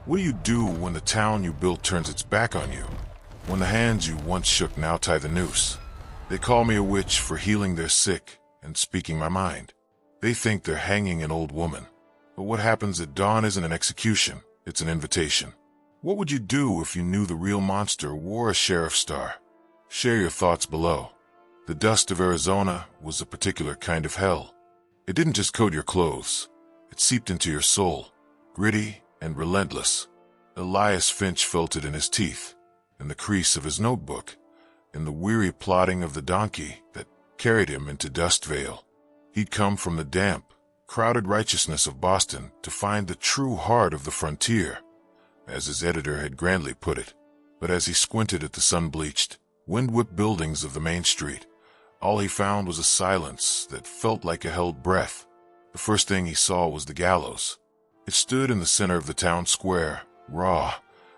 What do you do when the town you built turns its back on you? When the hands you once shook now tie the noose? They call me a witch for healing their sick and speaking my mind. They think they're hanging an old woman. But what happens at dawn isn't an execution, it's an invitation. What would you do if you knew the real monster wore a sheriff's star? Share your thoughts below. The dust of Arizona was a particular kind of hell. It didn't just coat your clothes. It seeped into your soul, gritty and relentless. Elias Finch felt it in his teeth, in the crease of his notebook, in the weary plodding of the donkey that carried him into Dustvale. He'd come from the damp, crowded righteousness of Boston to find the true heart of the frontier, as his editor had grandly put it. But as he squinted at the sun-bleached, wind-whipped buildings of the main street, all he found was a silence that felt like a held breath. The first thing he saw was the gallows. It stood in the center of the town square, raw,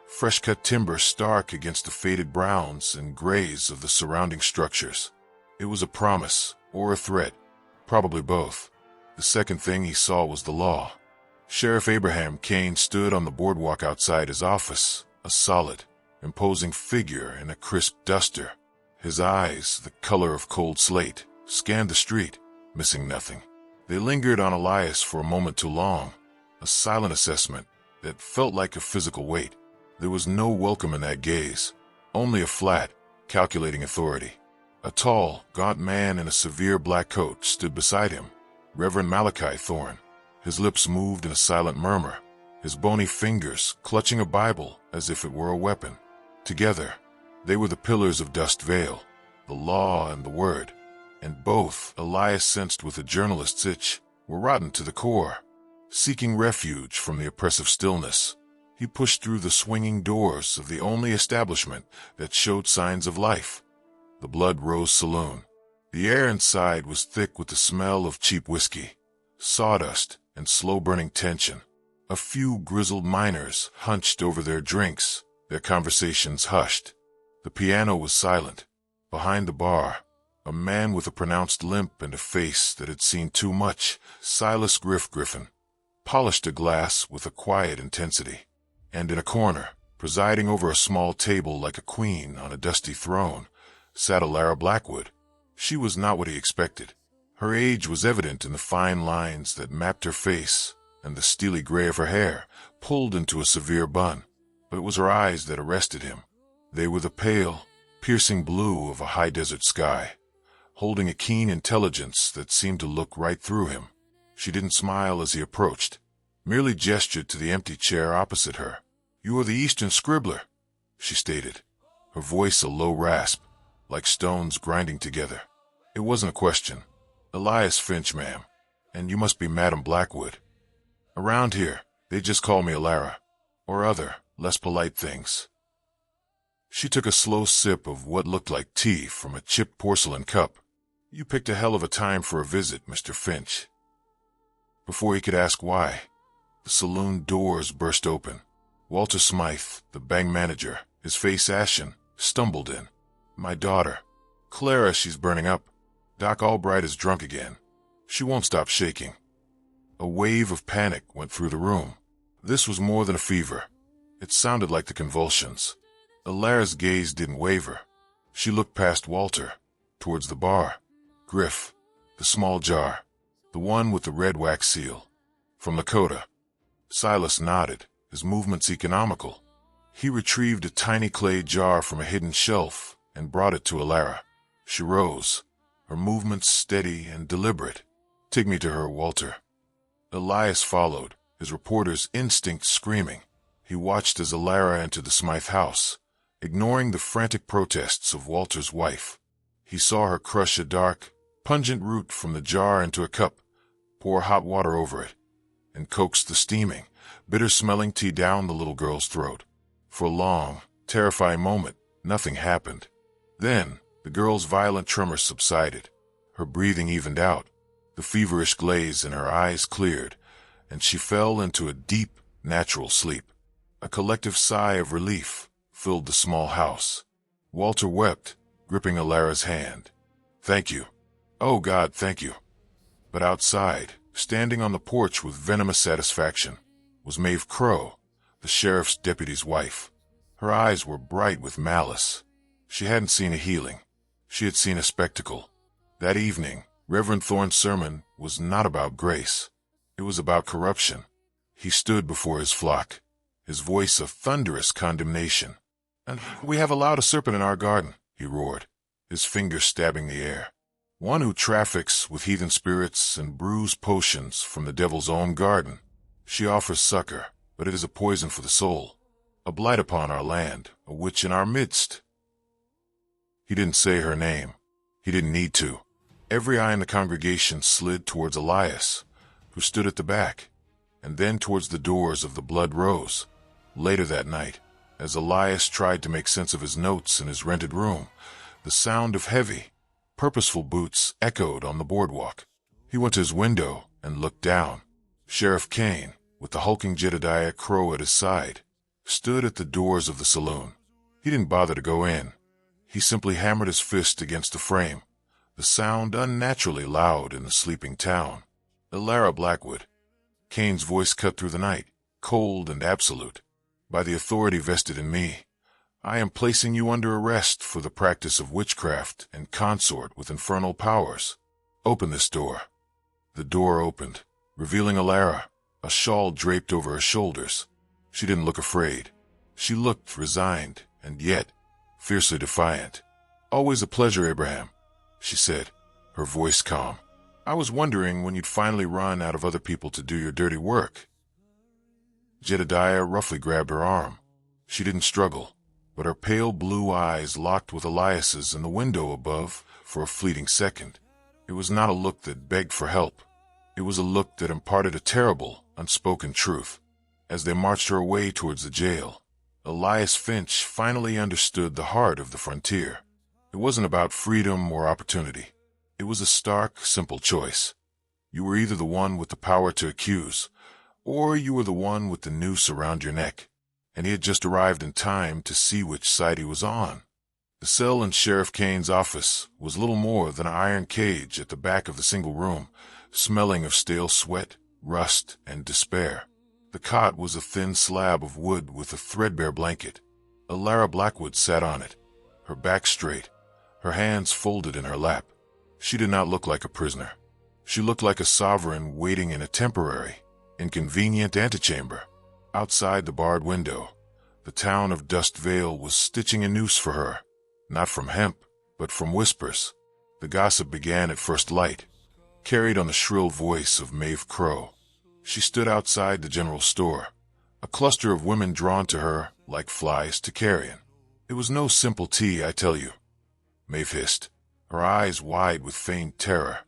fresh-cut timber stark against the faded browns and grays of the surrounding structures. It was a promise, or a threat, probably both. The second thing he saw was the law. Sheriff Abraham Kane stood on the boardwalk outside his office, a solid, imposing figure in a crisp duster. His eyes, the color of cold slate, scanned the street, missing nothing. They lingered on Elias for a moment too long, a silent assessment that felt like a physical weight. There was no welcome in that gaze, only a flat, calculating authority. A tall, gaunt man in a severe black coat stood beside him, Reverend Malachi Thorne. His lips moved in a silent murmur, his bony fingers clutching a Bible as if it were a weapon. Together, they were the pillars of Dustvale, the law and the word, and both, Elias sensed with a journalist's itch, were rotten to the core. Seeking refuge from the oppressive stillness, he pushed through the swinging doors of the only establishment that showed signs of life, the Blood Rose Saloon. The air inside was thick with the smell of cheap whiskey, sawdust, and slow-burning tension. A few grizzled miners hunched over their drinks, their conversations hushed. The piano was silent. Behind the bar, a man with a pronounced limp and a face that had seen too much, Silas Griffin, polished a glass with a quiet intensity. And in a corner, presiding over a small table like a queen on a dusty throne, sat Elara Blackwood. She was not what he expected. Her age was evident in the fine lines that mapped her face, and the steely gray of her hair, pulled into a severe bun. But it was her eyes that arrested him. They were the pale, piercing blue of a high desert sky, holding a keen intelligence that seemed to look right through him. She didn't smile as he approached, merely gestured to the empty chair opposite her. "You are the Eastern scribbler," she stated, her voice a low rasp, like stones grinding together. It wasn't a question. "Elias Finch, ma'am, and you must be Madam Blackwood. Around here, they just call me Elara, or other, less polite things." She took a slow sip of what looked like tea from a chipped porcelain cup. "You picked a hell of a time for a visit, Mr. Finch." Before he could ask why, the saloon doors burst open. Walter Smythe, the bank manager, his face ashen, stumbled in. "My daughter. Clara, she's burning up. Doc Albright is drunk again. She won't stop shaking." A wave of panic went through the room. This was more than a fever. It sounded like the convulsions. Elara's gaze didn't waver. She looked past Walter, towards the bar. "Griff, the small jar, the one with the red wax seal. From Lakota." Silas nodded, his movements economical. He retrieved a tiny clay jar from a hidden shelf and brought it to Elara. She rose, her movements steady and deliberate. "Take me to her, Walter." Elias followed, his reporter's instinct screaming. He watched as Elara entered the Smythe house, ignoring the frantic protests of Walter's wife. He saw her crush a dark, pungent root from the jar into a cup, pour hot water over it, and coax the steaming, bitter-smelling tea down the little girl's throat. For a long, terrifying moment, nothing happened. Then, the girl's violent tremors subsided. Her breathing evened out. The feverish glaze in her eyes cleared, and she fell into a deep, natural sleep. A collective sigh of relief filled the small house. Walter wept, gripping Elara's hand. "Thank you. Oh, God, thank you." But outside, standing on the porch with venomous satisfaction, was Maeve Crow, the sheriff's deputy's wife. Her eyes were bright with malice. She hadn't seen a healing. She had seen a spectacle. That evening, Reverend Thorne's sermon was not about grace. It was about corruption. He stood before his flock, his voice a thunderous condemnation. "And we have allowed a serpent in our garden," he roared, his fingers stabbing the air. "One who traffics with heathen spirits and brews potions from the devil's own garden. She offers succor, but it is a poison for the soul, a blight upon our land, a witch in our midst." He didn't say her name. He didn't need to. Every eye in the congregation slid towards Elias, who stood at the back, and then towards the doors of the Blood Rose. Later that night, as Elias tried to make sense of his notes in his rented room, the sound of heavy, purposeful boots echoed on the boardwalk. He went to his window and looked down. Sheriff Kane, with the hulking Jedediah Crow at his side, stood at the doors of the saloon. He didn't bother to go in. He simply hammered his fist against the frame, the sound unnaturally loud in the sleeping town. "Elara Blackwood." Kane's voice cut through the night, cold and absolute. "By the authority vested in me, I am placing you under arrest for the practice of witchcraft and consort with infernal powers. Open this door." The door opened, revealing Elara, a shawl draped over her shoulders. She didn't look afraid. She looked resigned, and yet fiercely defiant. "Always a pleasure, Abraham," she said, her voice calm. "I was wondering when you'd finally run out of other people to do your dirty work." Jedediah roughly grabbed her arm. She didn't struggle, but her pale blue eyes locked with Elias's in the window above for a fleeting second. It was not a look that begged for help. It was a look that imparted a terrible, unspoken truth. As they marched her away towards the jail, Elias Finch finally understood the heart of the frontier. It wasn't about freedom or opportunity. It was a stark, simple choice. You were either the one with the power to accuse, or you were the one with the noose around your neck, and he had just arrived in time to see which side he was on. The cell in Sheriff Kane's office was little more than an iron cage at the back of the single room, smelling of stale sweat, rust, and despair. The cot was a thin slab of wood with a threadbare blanket. Elara Blackwood sat on it, her back straight, her hands folded in her lap. She did not look like a prisoner. She looked like a sovereign waiting in a temporary, inconvenient antechamber. Outside the barred window, the town of Dustvale was stitching a noose for her, not from hemp, but from whispers. The gossip began at first light, carried on the shrill voice of Maeve Crow. She stood outside the general store, a cluster of women drawn to her like flies to carrion. "It was no simple tea, I tell you," Maeve hissed, her eyes wide with feigned terror.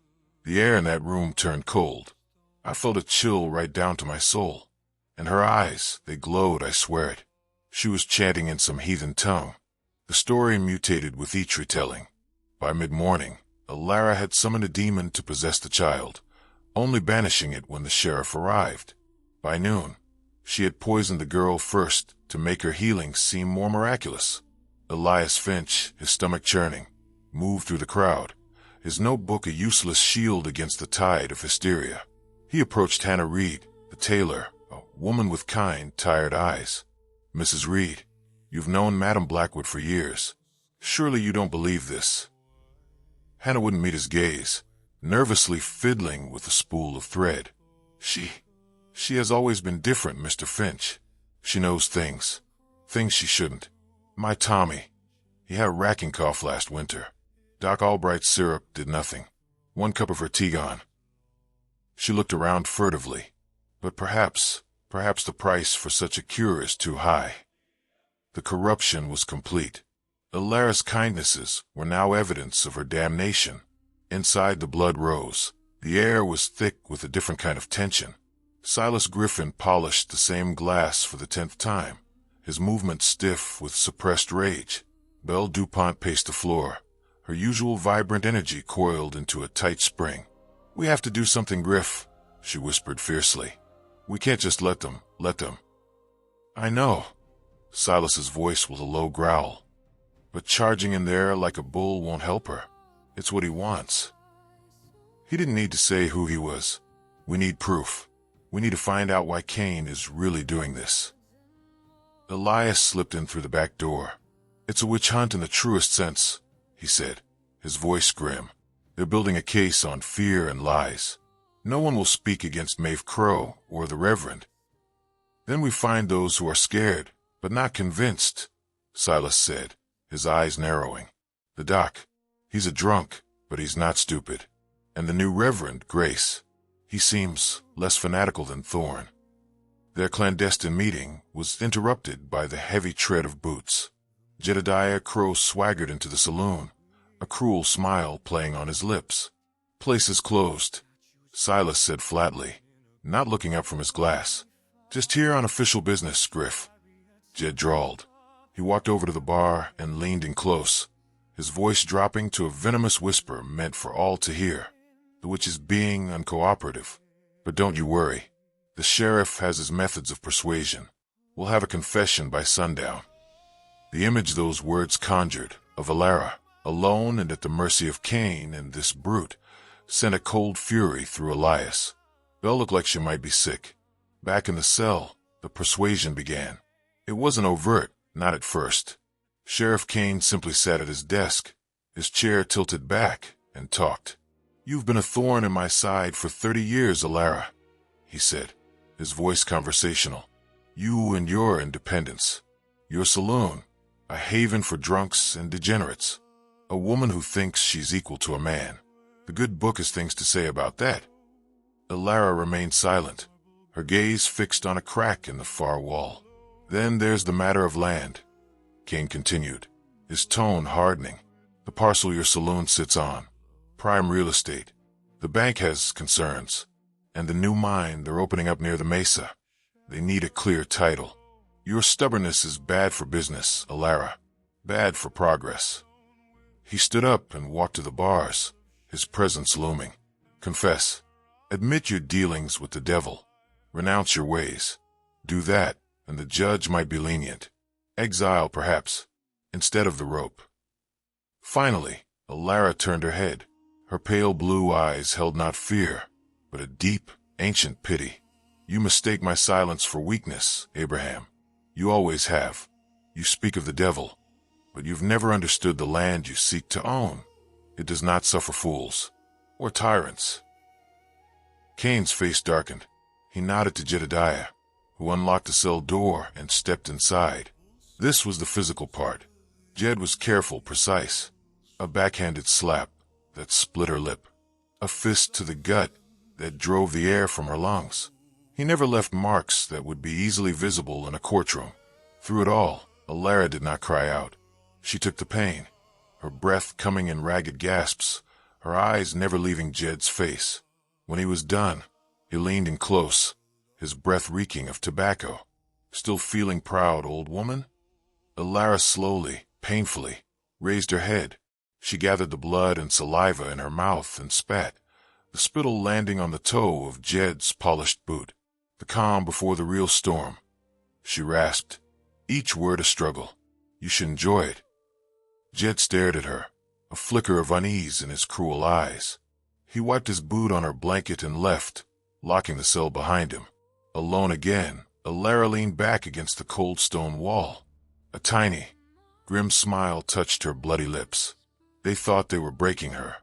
The air in that room turned cold. I felt a chill right down to my soul. And her eyes, they glowed, I swear it. She was chanting in some heathen tongue. The story mutated with each retelling. By mid-morning, Elara had summoned a demon to possess the child, only banishing it when the sheriff arrived. By noon, she had poisoned the girl first to make her healing seem more miraculous. Elias Finch, his stomach churning, moved through the crowd, his notebook a useless shield against the tide of hysteria. He approached Hannah Reed, the tailor, a woman with kind, tired eyes. "Mrs. Reed, you've known Madam Blackwood for years. Surely you don't believe this." Hannah wouldn't meet his gaze, nervously fiddling with a spool of thread. She has always been different, Mr. Finch. She knows things she shouldn't. My Tommy, he had a racking cough last winter. Doc Albright's syrup did nothing. 1 cup of her tea gone." She looked around furtively, but perhaps the price for such a cure is too high. The corruption was complete. Elara's kindnesses were now evidence of her damnation. Inside the Blood Rose, the air was thick with a different kind of tension. Silas Griffin polished the same glass for the 10th time, his movement stiff with suppressed rage. Belle DuPont paced the floor, her usual vibrant energy coiled into a tight spring. "We have to do something, Griff," she whispered fiercely. "We can't just let them. "I know." Silas's voice was a low growl. "But charging in there like a bull won't help her. It's what he wants." He didn't need to say who he was. "We need proof. We need to find out why Kane is really doing this." Elias slipped in through the back door. "It's a witch hunt in the truest sense," he said, his voice grim. "They're building a case on fear and lies. No one will speak against Maeve Crow or the Reverend. Then we find those who are scared, but not convinced," Silas said, his eyes narrowing. "The doc, he's a drunk, but he's not stupid. And the new Reverend, Grace, he seems less fanatical than Thorn." Their clandestine meeting was interrupted by the heavy tread of boots. Jedediah Crow swaggered into the saloon, a cruel smile playing on his lips. "Place is closed," Silas said flatly, not looking up from his glass. "Just here on official business, Griff," Jed drawled. He walked over to the bar and leaned in close, his voice dropping to a venomous whisper meant for all to hear. "The witch is being uncooperative. But don't you worry. The sheriff has his methods of persuasion. We'll have a confession by sundown." The image those words conjured, of Elara, alone and at the mercy of Cain and this brute, sent a cold fury through Elias. Belle looked like she might be sick. Back in the cell, the persuasion began. It wasn't overt, not at first. Sheriff Cain simply sat at his desk, his chair tilted back, and talked. "You've been a thorn in my side for 30 years, Elara," he said, his voice conversational. "You and your independence. Your saloon, a haven for drunks and degenerates. A woman who thinks she's equal to a man. The good book has things to say about that." Elara remained silent, her gaze fixed on a crack in the far wall. "Then there's the matter of land," Cain continued, his tone hardening. "The parcel your saloon sits on. Prime real estate. The bank has concerns. And the new mine they're opening up near the mesa. They need a clear title. Your stubbornness is bad for business, Elara. Bad for progress." He stood up and walked to the bars, his presence looming. "Confess. Admit your dealings with the devil. Renounce your ways. Do that, and the judge might be lenient. Exile, perhaps, instead of the rope." Finally, Elara turned her head. Her pale blue eyes held not fear, but a deep, ancient pity. "You mistake my silence for weakness, Abraham. You always have. You speak of the devil, but you've never understood the land you seek to own. It does not suffer fools, or tyrants." Cain's face darkened. He nodded to Jedediah, who unlocked the cell door and stepped inside. This was the physical part. Jed was careful, precise. A backhanded slap that split her lip. A fist to the gut that drove the air from her lungs. He never left marks that would be easily visible in a courtroom. Through it all, Elara did not cry out. She took the pain, her breath coming in ragged gasps, her eyes never leaving Jed's face. When he was done, he leaned in close, his breath reeking of tobacco. "Still feeling proud, old woman?" Elara slowly, painfully, raised her head. She gathered the blood and saliva in her mouth and spat, the spittle landing on the toe of Jed's polished boot. The calm before the real storm. She rasped, each word a struggle. "You should enjoy it." Jed stared at her, a flicker of unease in his cruel eyes. He wiped his boot on her blanket and left, locking the cell behind him. Alone again, Elara leaned back against the cold stone wall. A tiny, grim smile touched her bloody lips. They thought they were breaking her.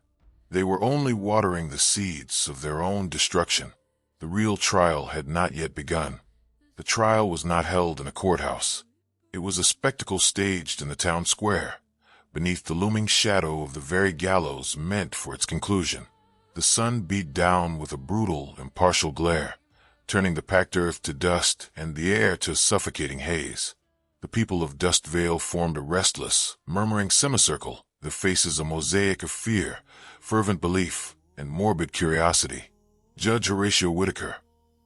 They were only watering the seeds of their own destruction. The real trial had not yet begun. The trial was not held in a courthouse. It was a spectacle staged in the town square, beneath the looming shadow of the very gallows meant for its conclusion. The sun beat down with a brutal, impartial glare, turning the packed earth to dust and the air to a suffocating haze. The people of Dustvale formed a restless, murmuring semicircle, their faces a mosaic of fear, fervent belief, and morbid curiosity. Judge Horatio Whitaker,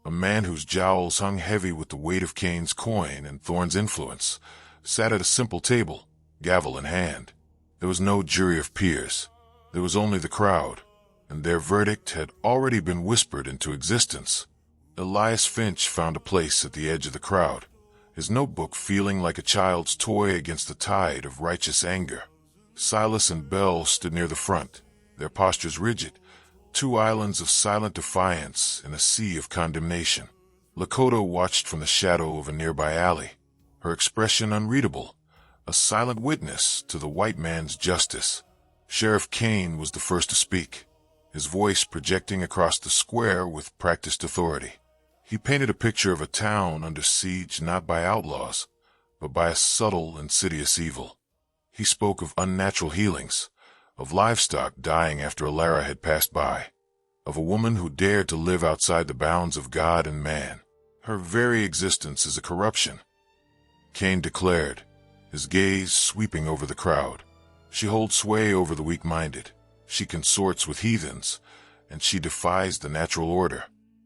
a man whose jowls hung heavy with the weight of Cain's coin and Thorn's influence, sat at a simple table, gavel in hand. There was no jury of peers. There was only the crowd, and their verdict had already been whispered into existence. Elias Finch found a place at the edge of the crowd, his notebook feeling like a child's toy against the tide of righteous anger. Silas and Belle stood near the front, their postures rigid, two islands of silent defiance in a sea of condemnation. Lakota watched from the shadow of a nearby alley, her expression unreadable, a silent witness to the white man's justice. Sheriff Kane was the first to speak, his voice projecting across the square with practiced authority. He painted a picture of a town under siege not by outlaws, but by a subtle, insidious evil. He spoke of unnatural healings, of livestock dying after Elara had passed by, of a woman who dared to live outside the bounds of God and man. Her very existence is a corruption, Kane declared, his gaze sweeping over the crowd. She holds sway over the weak-minded. She consorts with heathens, and she defies the natural order.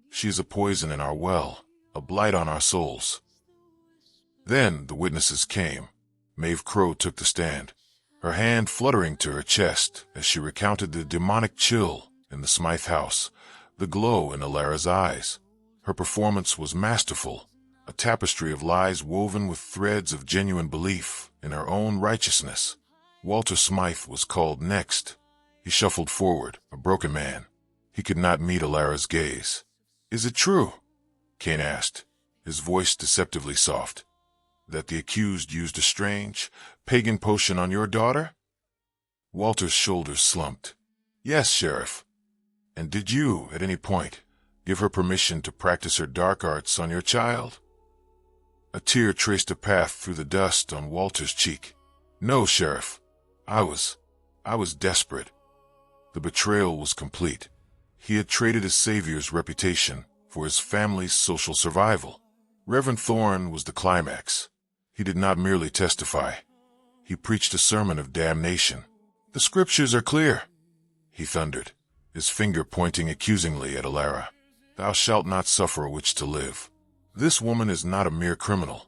She is a poison in our well, a blight on our souls. Then the witnesses came. Maeve Crow took the stand, her hand fluttering to her chest as she recounted the demonic chill in the Smythe house, the glow in Elara's eyes. Her performance was masterful, a tapestry of lies woven with threads of genuine belief in her own righteousness. Walter Smythe was called next. He shuffled forward, a broken man. He could not meet Elara's gaze. "Is it true?" Kane asked, his voice deceptively soft, "that the accused used a strange, pagan potion on your daughter?" Walter's shoulders slumped. "Yes, Sheriff." "And did you, at any point, give her permission to practice her dark arts on your child?" A tear traced a path through the dust on Walter's cheek. "No, Sheriff. I was desperate." The betrayal was complete. He had traded his savior's reputation for his family's social survival. Reverend Thorne was the climax. He did not merely testify. He preached a sermon of damnation. "The scriptures are clear," he thundered, his finger pointing accusingly at Elara. "Thou shalt not suffer a witch to live. This woman is not a mere criminal.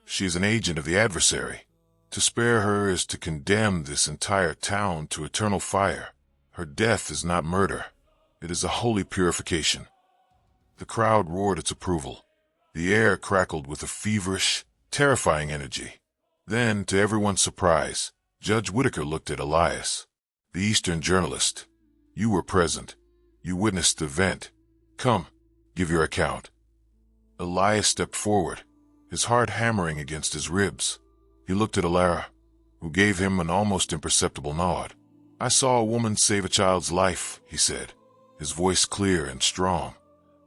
She is an agent of the adversary. To spare her is to condemn this entire town to eternal fire. Her death is not murder. It is a holy purification." The crowd roared its approval. The air crackled with a feverish, terrifying energy. Then, to everyone's surprise, Judge Whitaker looked at Elias, the Eastern journalist. "You were present. You witnessed the event. Come, give your account." Elias stepped forward, his heart hammering against his ribs. He looked at Elara, who gave him an almost imperceptible nod. "I saw a woman save a child's life," he said, his voice clear and strong,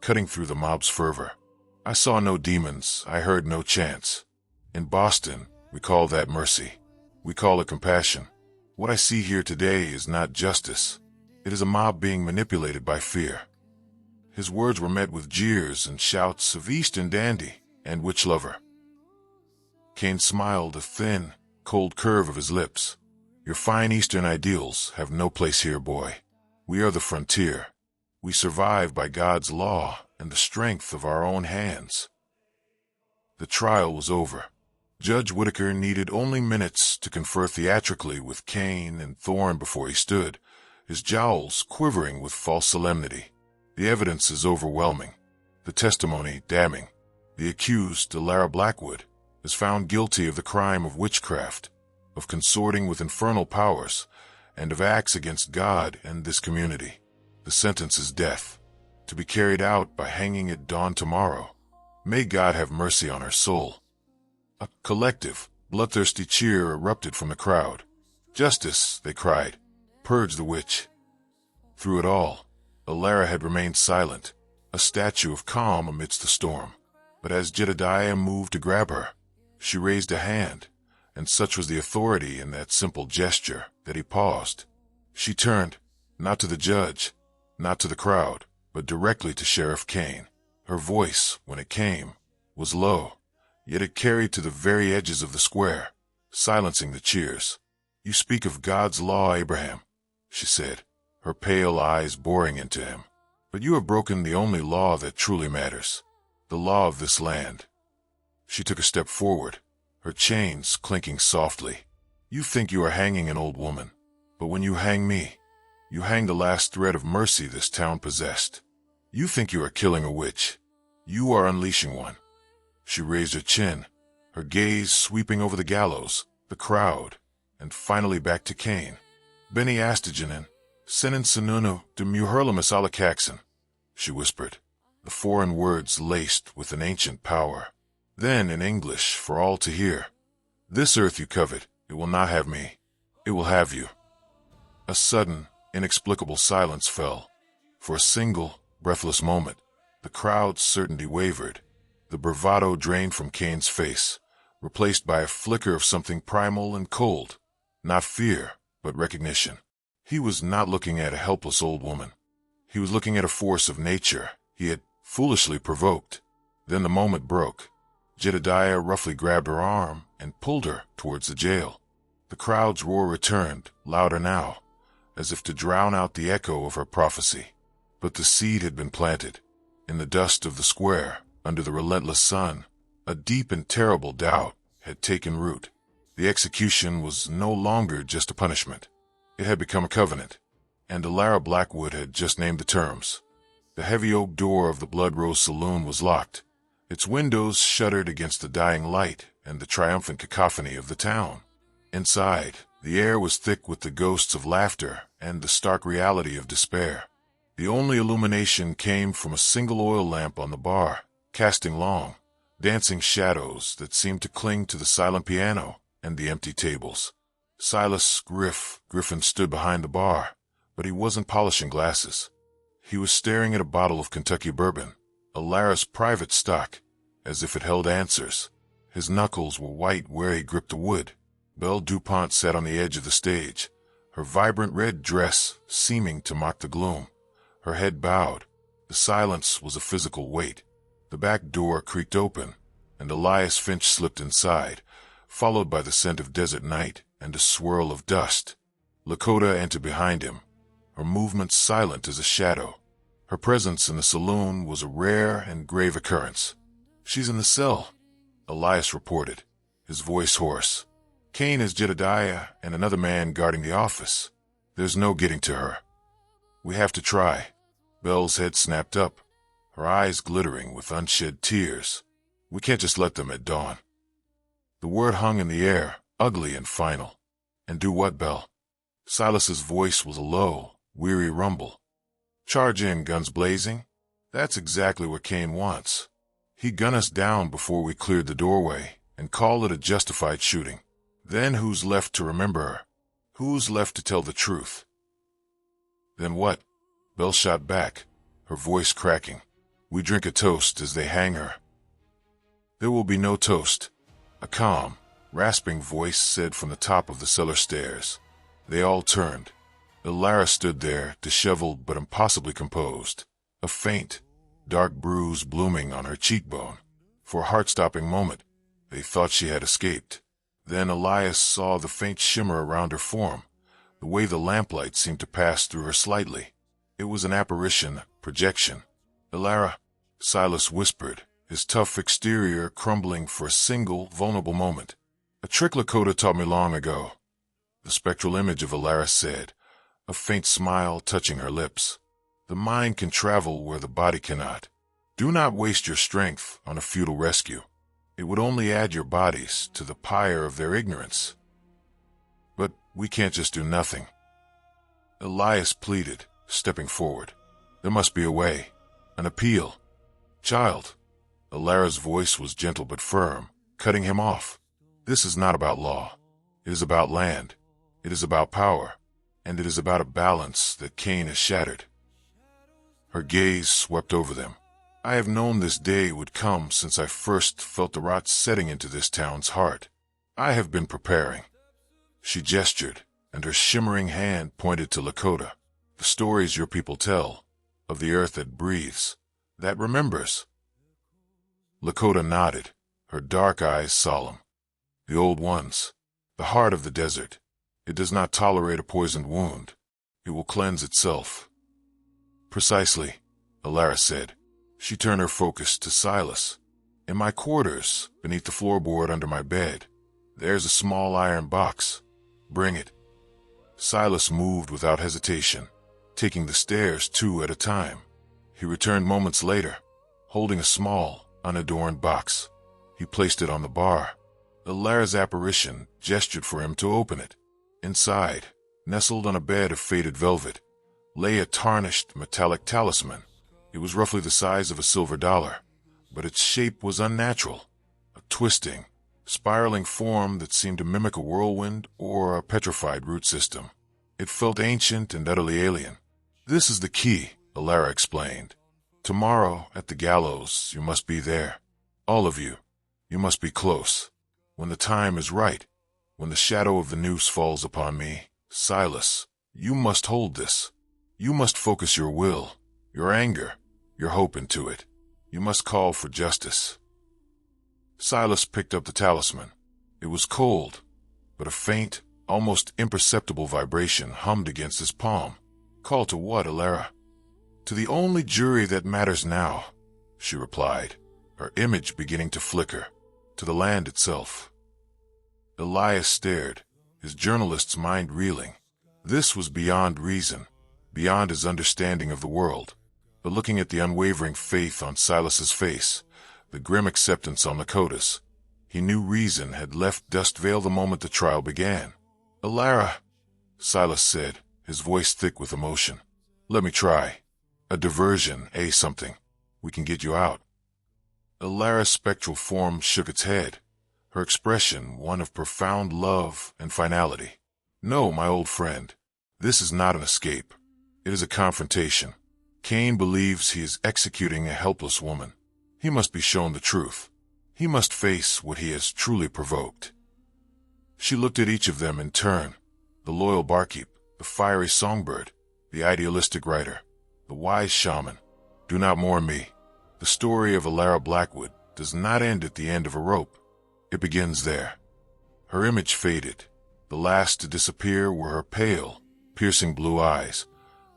cutting through the mob's fervor. "I saw no demons. I heard no chants. In Boston, we call that mercy. We call it compassion. What I see here today is not justice. It is a mob being manipulated by fear." His words were met with jeers and shouts of Eastern dandy and witch lover. Kane smiled, a thin, cold curve of his lips. "Your fine Eastern ideals have no place here, boy. We are the frontier. We survive by God's law and the strength of our own hands." The trial was over. Judge Whitaker needed only minutes to confer theatrically with Kane and Thorne before he stood, his jowls quivering with false solemnity. The evidence is overwhelming, the testimony damning. The accused, Elara Blackwood, is found guilty of the crime of witchcraft, of consorting with infernal powers, and of acts against God and this community. The sentence is death, to be carried out by hanging at dawn tomorrow. May God have mercy on her soul. A collective, bloodthirsty cheer erupted from the crowd. "Justice," they cried. "Purge the witch." Through it all, Elara had remained silent, a statue of calm amidst the storm. But as Jedediah moved to grab her, she raised a hand, and such was the authority in that simple gesture that he paused. She turned, not to the judge, not to the crowd, but directly to Sheriff Kane. Her voice, when it came, was low, yet it carried to the very edges of the square, silencing the cheers. "You speak of God's law, Abraham," she said, her pale eyes boring into him. "But you have broken the only law that truly matters, the law of this land." She took a step forward, her chains clinking softly. "You think you are hanging an old woman, but when you hang me, you hang the last thread of mercy this town possessed. You think you are killing a witch. You are unleashing one." She raised her chin, her gaze sweeping over the gallows, the crowd, and finally back to Kane. "Benny Astajanen, Senin Sanunu de Muhurlamus Alakaxen," she whispered, the foreign words laced with an ancient power. Then, in English, for all to hear, "This earth you covet, it will not have me. It will have you." A sudden, inexplicable silence fell. For a single, breathless moment, the crowd's certainty wavered. The bravado drained from Kane's face, replaced by a flicker of something primal and cold. Not fear, but recognition. He was not looking at a helpless old woman. He was looking at a force of nature he had foolishly provoked. Then the moment broke. Jedediah roughly grabbed her arm and pulled her towards the jail. The crowd's roar returned, louder now, as if to drown out the echo of her prophecy. But the seed had been planted. In the dust of the square, under the relentless sun, a deep and terrible doubt had taken root. The execution was no longer just a punishment. It had become a covenant, and Elara Blackwood had just named the terms. The heavy oak door of the Blood Rose Saloon was locked. Its windows shuddered against the dying light and the triumphant cacophony of the town. Inside, the air was thick with the ghosts of laughter and the stark reality of despair. The only illumination came from a single oil lamp on the bar, casting long, dancing shadows that seemed to cling to the silent piano and the empty tables. Silas Griffin stood behind the bar, but he wasn't polishing glasses. He was staring at a bottle of Kentucky bourbon, Elara's private stock, as if it held answers. His knuckles were white where he gripped the wood. Belle DuPont sat on the edge of the stage, her vibrant red dress seeming to mock the gloom. Her head bowed. The silence was a physical weight. The back door creaked open, and Elias Finch slipped inside, followed by the scent of desert night and a swirl of dust. Lakota entered behind him, her movements silent as a shadow. Her presence in the saloon was a rare and grave occurrence. "She's in the cell," Elias reported, his voice hoarse. "Kane has Jedediah and another man guarding the office. There's no getting to her. We have to try." Belle's head snapped up, her eyes glittering with unshed tears. "We can't just let them at dawn." The word hung in the air, ugly and final. "And do what, Belle?" Silas's voice was a low, weary rumble. "Charge in, guns blazing. That's exactly what Kane wants. He'd gun us down before we cleared the doorway and call it a justified shooting. Then who's left to remember her? Who's left to tell the truth?" "Then what?" Belle shot back, her voice cracking. "We drink a toast as they hang her." "There will be no toast," a calm, rasping voice said from the top of the cellar stairs. They all turned. Elara stood there, disheveled but impossibly composed, a faint, dark bruise blooming on her cheekbone. For a heart-stopping moment, they thought she had escaped. Then Elias saw the faint shimmer around her form, the way the lamplight seemed to pass through her slightly. It was an apparition, projection. "Elara," Silas whispered, his tough exterior crumbling for a single, vulnerable moment. "A trick Lakota taught me long ago," the spectral image of Elara said, a faint smile touching her lips. "The mind can travel where the body cannot. Do not waste your strength on a futile rescue. It would only add your bodies to the pyre of their ignorance." "But we can't just do nothing," Elias pleaded, stepping forward. "There must be a way, an appeal." "Child," Elara's voice was gentle but firm, cutting him off. "This is not about law. It is about land. It is about power. And it is about a balance that Kane has shattered." Her gaze swept over them. "I have known this day would come since I first felt the rot setting into this town's heart. I have been preparing." She gestured, and her shimmering hand pointed to Lakota. "The stories your people tell, of the earth that breathes, that remembers." Lakota nodded, her dark eyes solemn. "The old ones, the heart of the desert. It does not tolerate a poisoned wound. It will cleanse itself." "Precisely," Elara said. She turned her focus to Silas. "In my quarters, beneath the floorboard under my bed, there's a small iron box. Bring it." Silas moved without hesitation, taking the stairs 2 at a time. He returned moments later, holding a small, unadorned box. He placed it on the bar. Elara's apparition gestured for him to open it. Inside, nestled on a bed of faded velvet, lay a tarnished metallic talisman. It was roughly the size of a silver dollar, but its shape was unnatural. twisting, spiraling form that seemed to mimic a whirlwind or a petrified root system. It felt ancient and utterly alien. "This is the key," Elara explained. "Tomorrow, at the gallows, you must be there. All of you. You must be close. When the time is right, when the shadow of the noose falls upon me, Silas, you must hold this. You must focus your will, your anger, your hope into it. You must call for justice." Silas picked up the talisman. It was cold, but a faint, almost imperceptible vibration hummed against his palm. "Call to what, Elara?" "To the only jury that matters now," she replied, her image beginning to flicker. "To the land itself." Elias stared, his journalist's mind reeling. This was beyond reason, beyond his understanding of the world. But looking at the unwavering faith on Silas's face, the grim acceptance on Lakota's, he knew reason had left Dustvale the moment the trial began. "Elara," Silas said, his voice thick with emotion. "Let me try. A diversion, something. We can get you out." Elara's spectral form shook its head, her expression one of profound love and finality. "No, my old friend. This is not an escape. It is a confrontation. Cain believes he is executing a helpless woman. He must be shown the truth. He must face what he has truly provoked." She looked at each of them in turn, the loyal barkeep, the fiery songbird, the idealistic writer, the wise shaman. "Do not mourn me. The story of Elara Blackwood does not end at the end of a rope. It begins there." Her image faded. The last to disappear were her pale, piercing blue eyes,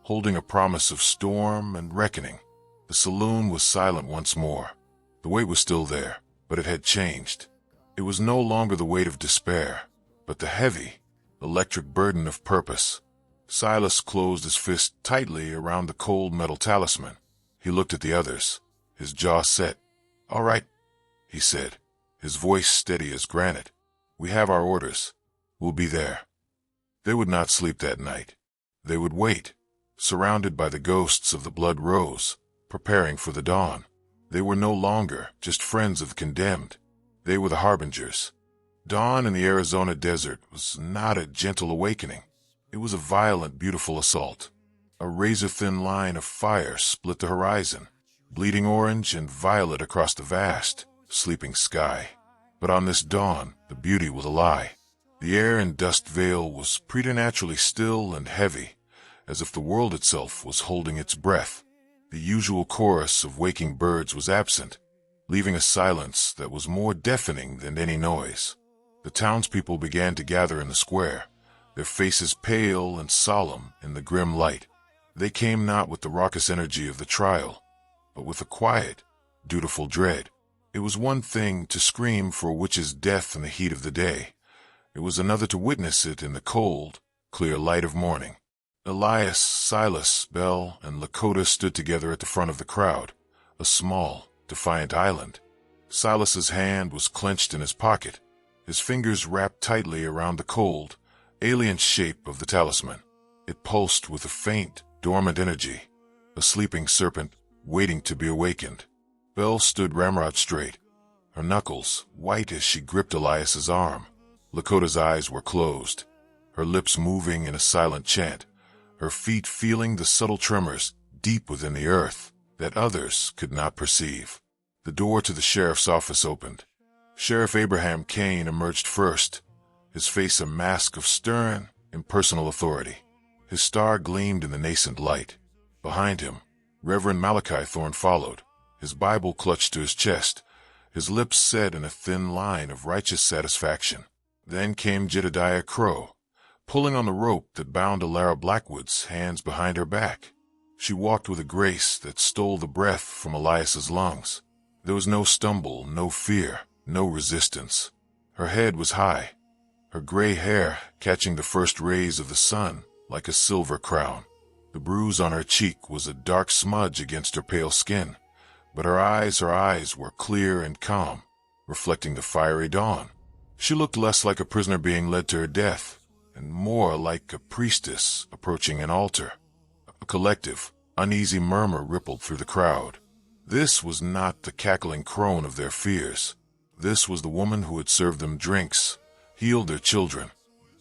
holding a promise of storm and reckoning. The saloon was silent once more. The weight was still there, but it had changed. It was no longer the weight of despair, but the heavy, electric burden of purpose. Silas closed his fist tightly around the cold metal talisman. He looked at the others, his jaw set. "All right," he said, his voice steady as granite. "We have our orders. We'll be there." They would not sleep that night. They would wait, surrounded by the ghosts of the blood rose, preparing for the dawn. They were no longer just friends of the condemned. They were the harbingers. Dawn in the Arizona desert was not a gentle awakening. It was a violent, beautiful assault. A razor-thin line of fire split the horizon, bleeding orange and violet across the vast, sleeping sky. But on this dawn, the beauty was a lie. The air in Dustvale was preternaturally still and heavy, as if the world itself was holding its breath. The usual chorus of waking birds was absent, leaving a silence that was more deafening than any noise. The townspeople began to gather in the square, their faces pale and solemn in the grim light. They came not with the raucous energy of the trial, but with a quiet, dutiful dread. It was one thing to scream for a witch's death in the heat of the day. It was another to witness it in the cold, clear light of morning. Elias, Silas, Bell, and Lakota stood together at the front of the crowd, a small, defiant island. Silas's hand was clenched in his pocket, his fingers wrapped tightly around the cold, alien shape of the talisman. It pulsed with a faint, dormant energy, a sleeping serpent waiting to be awakened. Belle stood ramrod straight, her knuckles white as she gripped Elias's arm. Lakota's eyes were closed, her lips moving in a silent chant, her feet feeling the subtle tremors deep within the earth that others could not perceive. The door to the sheriff's office opened. Sheriff Abraham Kane emerged first, his face a mask of stern, impersonal authority. His star gleamed in the nascent light. Behind him, Reverend Malachi Thorne followed, his Bible clutched to his chest, his lips set in a thin line of righteous satisfaction. Then came Jedediah Crow, pulling on the rope that bound Elara Blackwood's hands behind her back. She walked with a grace that stole the breath from Elias's lungs. There was no stumble, no fear, no resistance. Her head was high, her gray hair catching the first rays of the sun like a silver crown. The bruise on her cheek was a dark smudge against her pale skin, but her eyes were clear and calm, reflecting the fiery dawn. She looked less like a prisoner being led to her death, and more like a priestess approaching an altar. A collective, uneasy murmur rippled through the crowd. This was not the cackling crone of their fears. This was the woman who had served them drinks, healed their children,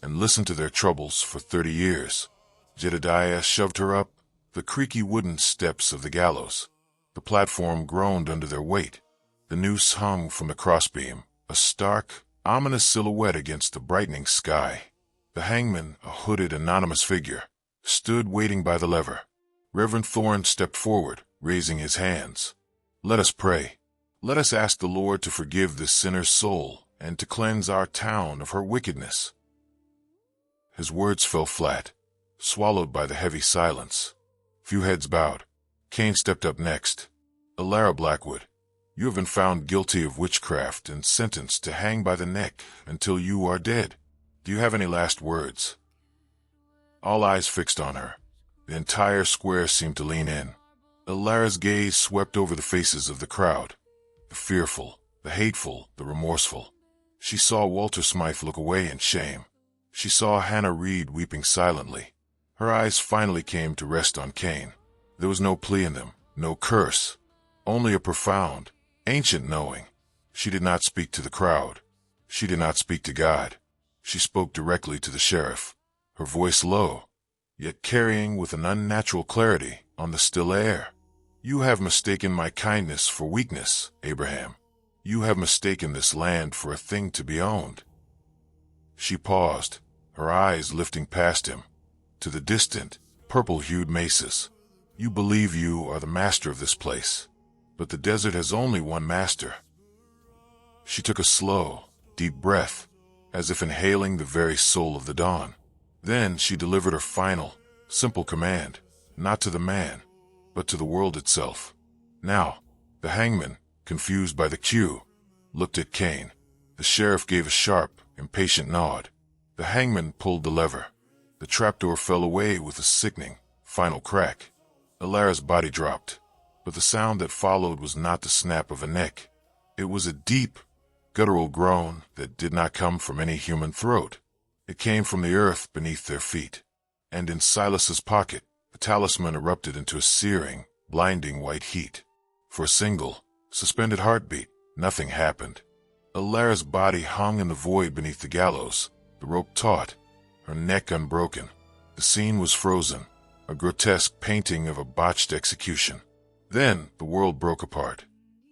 and listened to their troubles for 30 years. Jedediah shoved her up the creaky wooden steps of the gallows. The platform groaned under their weight. The noose hung from the crossbeam, a stark, ominous silhouette against the brightening sky. The hangman, a hooded, anonymous figure, stood waiting by the lever. Reverend Thorne stepped forward, raising his hands. "Let us pray. Let us ask the Lord to forgive this sinner's soul and to cleanse our town of her wickedness." His words fell flat, swallowed by the heavy silence. Few heads bowed. Cain stepped up next. "Elara Blackwood, you have been found guilty of witchcraft and sentenced to hang by the neck until you are dead. Do you have any last words?" All eyes fixed on her. The entire square seemed to lean in. Elara's gaze swept over the faces of the crowd. The fearful, the hateful, the remorseful. She saw Walter Smythe look away in shame. She saw Hannah Reed weeping silently. Her eyes finally came to rest on Cain. There was no plea in them, no curse, only a profound, ancient knowing. She did not speak to the crowd. She did not speak to God. She spoke directly to the sheriff, her voice low, yet carrying with an unnatural clarity on the still air. "You have mistaken my kindness for weakness, Abraham. You have mistaken this land for a thing to be owned." She paused, her eyes lifting past him, to the distant, purple-hued mesas. "You believe you are the master of this place, but the desert has only one master." She took a slow, deep breath, as if inhaling the very soul of the dawn. Then she delivered her final, simple command, not to the man, but to the world itself. Now, the hangman, confused by the cue, looked at Cain. The sheriff gave a sharp, impatient nod. The hangman pulled the lever. The trapdoor fell away with a sickening, final crack. Elara's body dropped, but the sound that followed was not the snap of a neck. It was a deep, guttural groan that did not come from any human throat. It came from the earth beneath their feet. And in Silas's pocket, the talisman erupted into a searing, blinding white heat. For a single, suspended heartbeat, nothing happened. Elara's body hung in the void beneath the gallows, the rope taut, her neck unbroken. The scene was frozen, a grotesque painting of a botched execution. Then the world broke apart.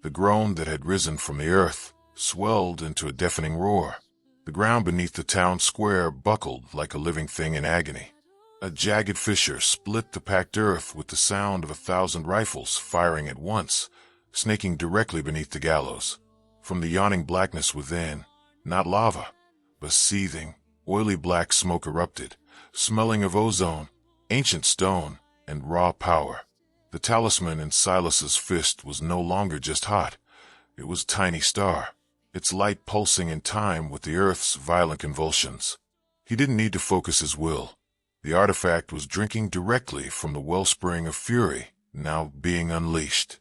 The groan that had risen from the earth swelled into a deafening roar. The ground beneath the town square buckled like a living thing in agony. A jagged fissure split the packed earth with the sound of 1,000 rifles firing at once, snaking directly beneath the gallows. From the yawning blackness within, not lava, but seething, oily black smoke erupted, smelling of ozone, ancient stone, and raw power. The talisman in Silas's fist was no longer just hot. It was a tiny star, its light pulsing in time with the earth's violent convulsions. He didn't need to focus his will. The artifact was drinking directly from the wellspring of fury, now being unleashed.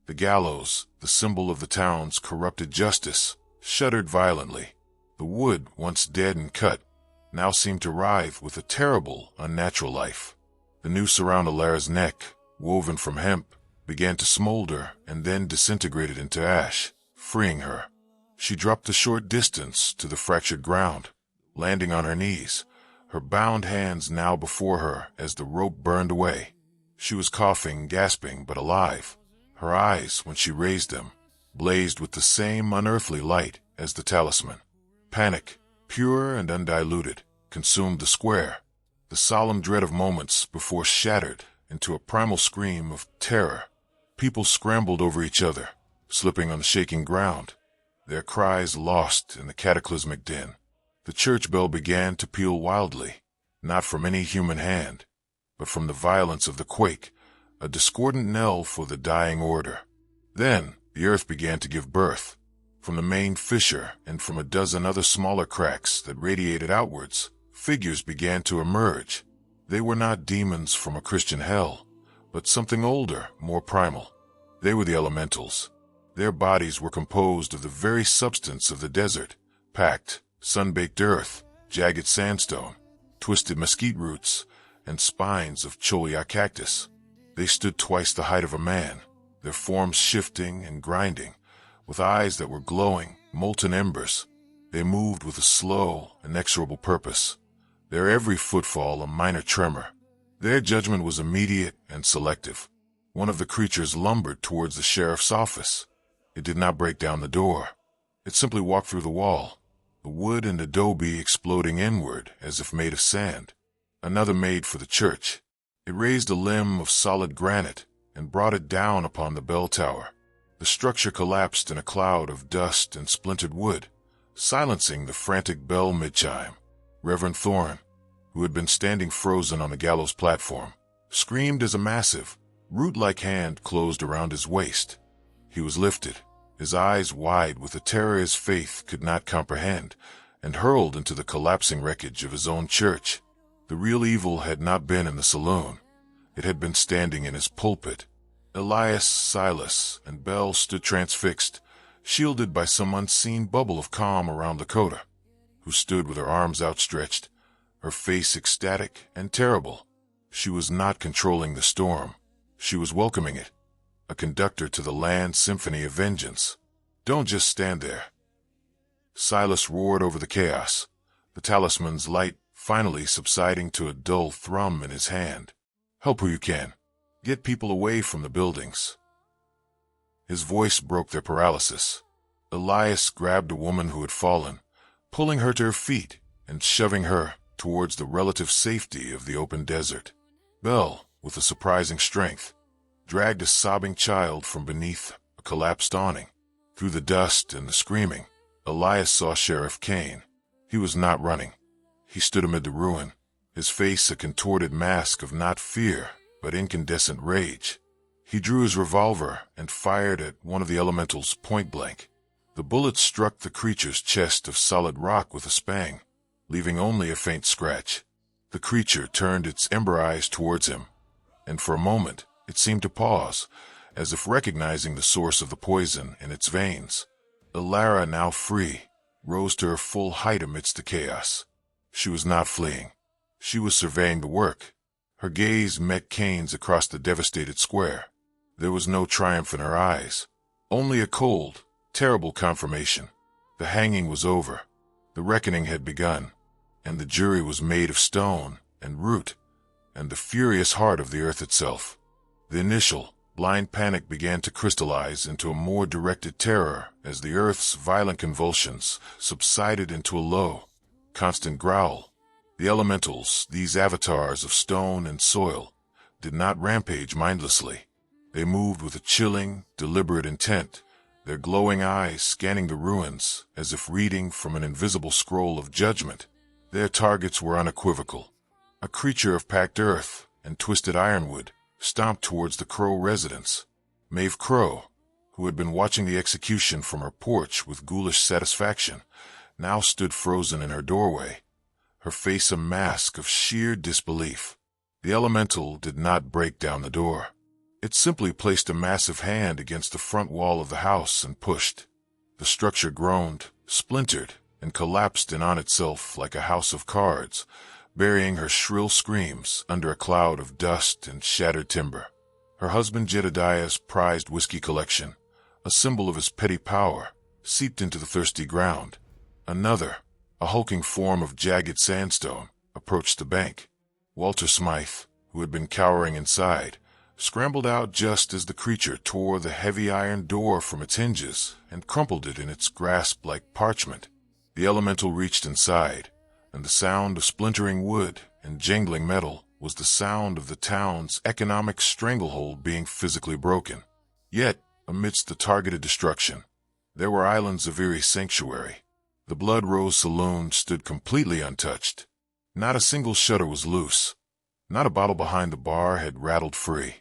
The gallows, the symbol of the town's corrupted justice, shuddered violently. The wood, once dead and cut, now seemed to writhe with a terrible, unnatural life. The noose around Elara's neck, woven from hemp, began to smolder and then disintegrated into ash, freeing her. She dropped a short distance to the fractured ground, landing on her knees, her bound hands now before her as the rope burned away. She was coughing, gasping, but alive. Her eyes, when she raised them, blazed with the same unearthly light as the talisman. Panic, pure and undiluted, consumed the square. The solemn dread of moments before shattered into a primal scream of terror. People scrambled over each other, slipping on the shaking ground, their cries lost in the cataclysmic din. The church bell began to peal wildly, not from any human hand, but from the violence of the quake, a discordant knell for the dying order. Then the earth began to give birth. From the main fissure and from a dozen other smaller cracks that radiated outwards, figures began to emerge. They were not demons from a Christian hell, but something older, more primal. They were the elementals. Their bodies were composed of the very substance of the desert, packed, sun-baked earth, jagged sandstone, twisted mesquite roots, and spines of cholera cactus. They stood twice the height of a man, their forms shifting and grinding, with eyes that were glowing, molten embers. They moved with a slow, inexorable purpose, their every footfall a minor tremor. Their judgment was immediate and selective. One of the creatures lumbered towards the sheriff's office. It did not break down the door. It simply walked through the wall, the wood and adobe exploding inward as if made of sand. Another made for the church. It raised a limb of solid granite and brought it down upon the bell tower. The structure collapsed in a cloud of dust and splintered wood, silencing the frantic bell mid-chime. Reverend Thorne, who had been standing frozen on the gallows platform, screamed as a massive, root-like hand closed around his waist. He was lifted, his eyes wide with a terror his faith could not comprehend, and hurled into the collapsing wreckage of his own church. The real evil had not been in the saloon. It had been standing in his pulpit. Elias, Silas, and Bell stood transfixed, shielded by some unseen bubble of calm around Lakota, who stood with her arms outstretched, her face ecstatic and terrible. She was not controlling the storm. She was welcoming it, a conductor to the land symphony of vengeance. Don't just stand there. Silas roared over the chaos, the talisman's light finally subsiding to a dull thrum in his hand. Help who you can. Get people away from the buildings. His voice broke their paralysis. Elias grabbed a woman who had fallen, pulling her to her feet and shoving her towards the relative safety of the open desert. Bell, with a surprising strength, dragged a sobbing child from beneath a collapsed awning. Through the dust and the screaming, Elias saw Sheriff Kane. He was not running. He stood amid the ruin, his face a contorted mask of not fear, but incandescent rage. He drew his revolver and fired at one of the elementals point blank. The bullet struck the creature's chest of solid rock with a spang, leaving only a faint scratch. The creature turned its ember eyes towards him, and for a moment it seemed to pause, as if recognizing the source of the poison in its veins. Elara, now free, rose to her full height amidst the chaos. She was not fleeing. She was surveying the work. Her gaze met Kane's across the devastated square. There was no triumph in her eyes, only a cold, terrible confirmation. The hanging was over. The reckoning had begun, and the jury was made of stone and root and the furious heart of the earth itself. The initial, blind panic began to crystallize into a more directed terror as the earth's violent convulsions subsided into a low, constant growl. The elementals, these avatars of stone and soil, did not rampage mindlessly. They moved with a chilling, deliberate intent, their glowing eyes scanning the ruins as if reading from an invisible scroll of judgment. Their targets were unequivocal. A creature of packed earth and twisted ironwood stomped towards the Crow residence. Maeve Crow, who had been watching the execution from her porch with ghoulish satisfaction, now stood frozen in her doorway, her face a mask of sheer disbelief. The elemental did not break down the door. It simply placed a massive hand against the front wall of the house and pushed. The structure groaned, splintered, and collapsed in on itself like a house of cards, burying her shrill screams under a cloud of dust and shattered timber. Her husband Jedediah's prized whiskey collection, a symbol of his petty power, seeped into the thirsty ground. Another, a hulking form of jagged sandstone, approached the bank. Walter Smythe, who had been cowering inside, scrambled out just as the creature tore the heavy iron door from its hinges and crumpled it in its grasp like parchment. The elemental reached inside, and the sound of splintering wood and jangling metal was the sound of the town's economic stranglehold being physically broken. Yet, amidst the targeted destruction, there were islands of eerie sanctuary. The Blood Rose Saloon stood completely untouched. Not a single shutter was loose. Not a bottle behind the bar had rattled free.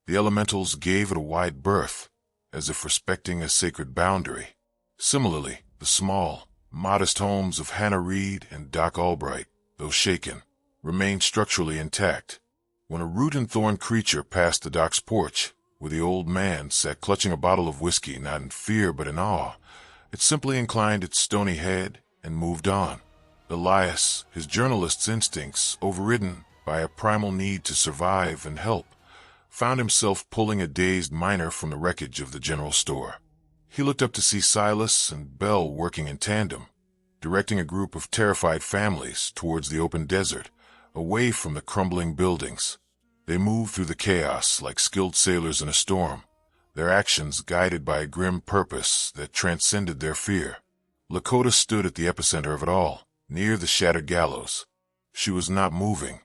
The elementals gave it a wide berth, as if respecting a sacred boundary. Similarly, the small, modest homes of Hannah Reed and Doc Albright, though shaken, remained structurally intact. When a root and thorn creature passed the Doc's porch, where the old man sat clutching a bottle of whiskey not in fear but in awe, it simply inclined its stony head and moved on. Elias, his journalist's instincts overridden by a primal need to survive and help, found himself pulling a dazed miner from the wreckage of the general store. He looked up to see Silas and Belle working in tandem, directing a group of terrified families towards the open desert, away from the crumbling buildings. They moved through the chaos like skilled sailors in a storm, their actions guided by a grim purpose that transcended their fear. Lakota stood at the epicenter of it all, near the shattered gallows. She was not moving,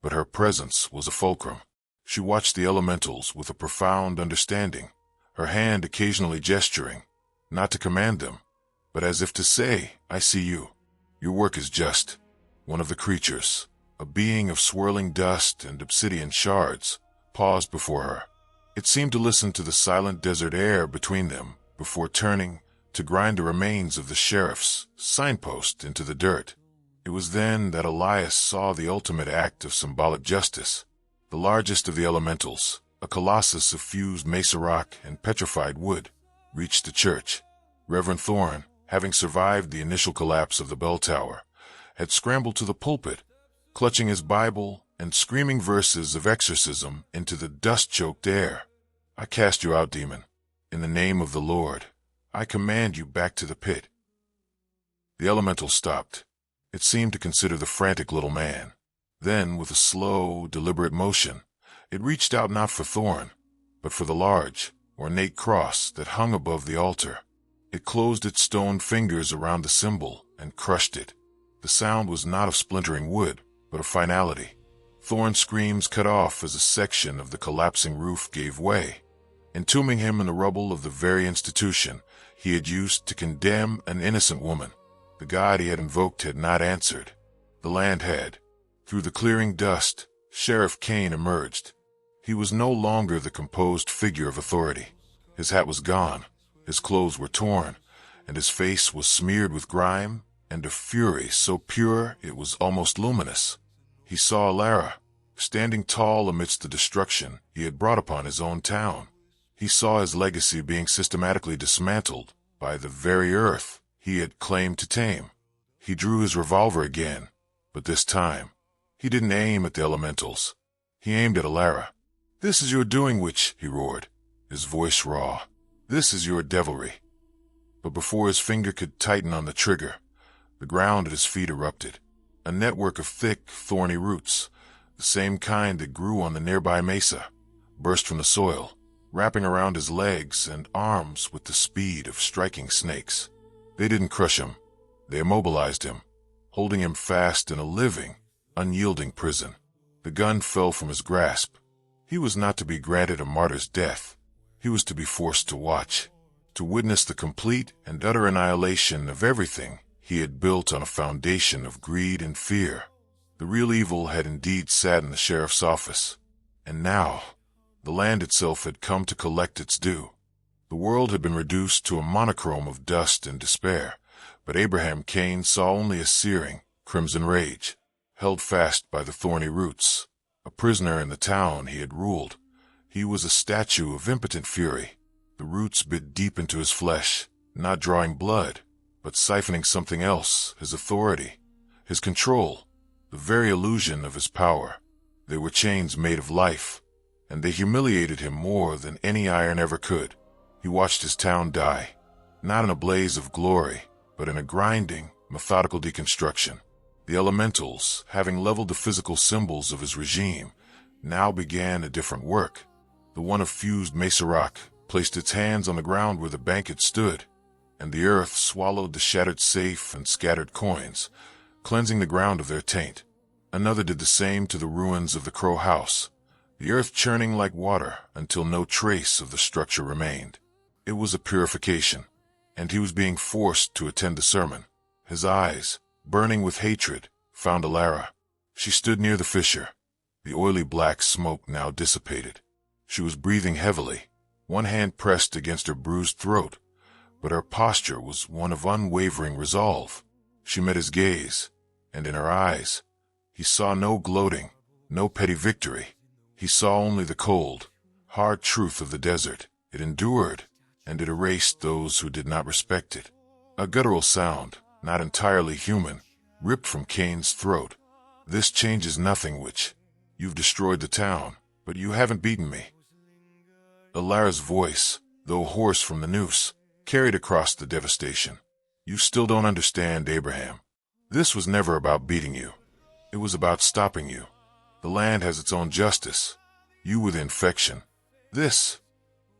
but her presence was a fulcrum. She watched the elementals with a profound understanding, her hand occasionally gesturing, not to command them, but as if to say, "I see you. Your work is just." One of the creatures, a being of swirling dust and obsidian shards, paused before her. It seemed to listen to the silent desert air between them before turning to grind the remains of the sheriff's signpost into the dirt. It was then that Elias saw the ultimate act of symbolic justice. The largest of the elementals, a colossus of fused mesa rock and petrified wood, reached the church. Reverend Thorne, having survived the initial collapse of the bell tower, had scrambled to the pulpit, clutching his Bible and screaming verses of exorcism into the dust-choked air. "I cast you out, demon. In the name of the Lord, I command you back to the pit." The elemental stopped. It seemed to consider the frantic little man. Then, with a slow, deliberate motion, it reached out not for Thorne, but for the large, ornate cross that hung above the altar. It closed its stone fingers around the symbol and crushed it. The sound was not of splintering wood, but of finality. Thorne's screams cut off as a section of the collapsing roof gave way, entombing him in the rubble of the very institution he had used to condemn an innocent woman. The God he had invoked had not answered. The land had. Through the clearing dust, Sheriff Kane emerged. He was no longer the composed figure of authority. His hat was gone, his clothes were torn, and his face was smeared with grime and a fury so pure it was almost luminous. He saw Elara, standing tall amidst the destruction he had brought upon his own town. He saw his legacy being systematically dismantled by the very earth he had claimed to tame. He drew his revolver again, but this time, he didn't aim at the elementals. He aimed at Elara. "This is your doing, witch," he roared, his voice raw. "This is your devilry." But before his finger could tighten on the trigger, the ground at his feet erupted. A network of thick, thorny roots, the same kind that grew on the nearby mesa, burst from the soil, wrapping around his legs and arms with the speed of striking snakes. They didn't crush him. They immobilized him, holding him fast in a living, unyielding prison. The gun fell from his grasp. He was not to be granted a martyr's death. He was to be forced to watch, to witness the complete and utter annihilation of everything he had built on a foundation of greed and fear. The real evil had indeed sat in the sheriff's office, and now the land itself had come to collect its due. The world had been reduced to a monochrome of dust and despair, but Abraham Kane saw only a searing, crimson rage, held fast by the thorny roots. A prisoner in the town he had ruled, he was a statue of impotent fury. The roots bit deep into his flesh, not drawing blood, but siphoning something else, his authority, his control, the very illusion of his power. They were chains made of life, and they humiliated him more than any iron ever could. He watched his town die, not in a blaze of glory, but in a grinding, methodical deconstruction. The elementals, having leveled the physical symbols of his regime, now began a different work. The one of fused mesa rock placed its hands on the ground where the bank had stood, and the earth swallowed the shattered safe and scattered coins, cleansing the ground of their taint. Another did the same to the ruins of the Crow House, the earth churning like water until no trace of the structure remained. It was a purification, and he was being forced to attend the sermon. His eyes, burning with hatred, found Elara. She stood near the fissure. The oily black smoke now dissipated. She was breathing heavily, one hand pressed against her bruised throat, but her posture was one of unwavering resolve. She met his gaze, and in her eyes, he saw no gloating, no petty victory. He saw only the cold, hard truth of the desert. It endured, and it erased those who did not respect it. A guttural sound, not entirely human, ripped from Kane's throat. "This changes nothing, witch. You've destroyed the town, but you haven't beaten me." Elara's voice, though hoarse from the noose, carried across the devastation. You still don't understand, Abraham. This was never about beating you. It was about stopping you. The land has its own justice. You were the infection. This,